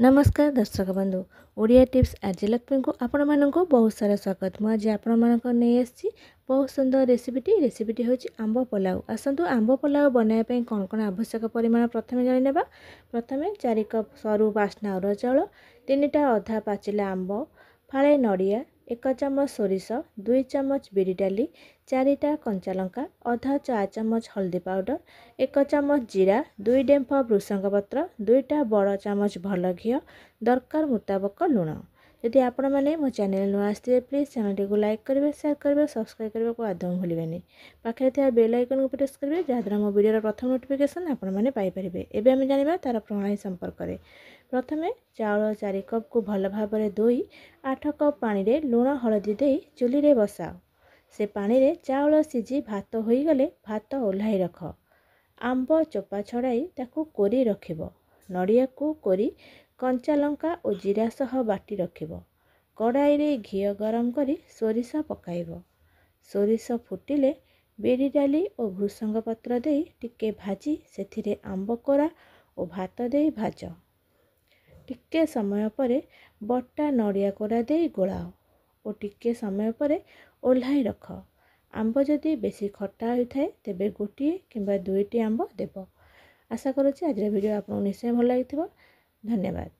नमस्कार दर्शक बंधु ओडिया टिप्स आजलक्ष्मी को आपण मानक बहुत सारा स्वागत। मुझे आपण मानक नहीं आसी बहुत सुंदर रेसिपीटी हूँ आंब पोलाव। आसतु आंब पोलाव बनाइए कौन कौन आवश्यक परिमाण प्रथम जाना। प्रथम 4 कप सरू बास्ना अरुआ चाउल, 3टा अधा पाचिला आंब, फाळे नड़िया, 1 चामच सोरिष, 2 चामच बिरी डाली, 4टा कंचा लंका, अधा चा चामच हल्दी पाउडर, 1 चामच जीरा, 2 डेम्फ भृषंग पत्र, 2टा बड़ चामच भल घी, दरकार मुताबक लुण। यदि आपण मैंने मो चैनल नुआ आसते प्लीज चैनल को लाइक करेंगे, शेयर करेंगे, सब्सक्राइब करने को आदौ भूलें। पाखे थी बेल आइकन को प्रेस करेंगे जहाँद्वारा मो वीडियो प्रथम नोटिफिकेशन आपण मैंने पाइपर। एवं आम जाना तार प्रणाली संपर्क में। प्रथमे चाउल 4 कप को भल भाव में धोई 8 कप पानी रे लुण हलदी दे चुली रे बसाओ। से पानी रे चाउल सीझी भात हो गले भात ओह्लाई रख। आंब चोपा छड़ाई ताकू कोरी रखिब। नड़िया को कोरी कंचा लंका और जीरा सह बाटी रखिब। कड़ाई रे घी गरम करी सोरिष पकाइब। सोरिष फुटिले बिरी डाली और भृषंग पत्र दे टिके भाजी सेथिरे आंब कोरा और भात दे भाज। टिके समय परे बटा नड़िया कोरा दे गोलाओ और टिके समय परे ओह्लाई रख। आंब जदि बेसी खट्टा होता है तेबे गोटे किंबा 2टी आंब देव। आशा करुच्ची आज वीडियो आपको निश्चय भल लगी। धन्यवाद।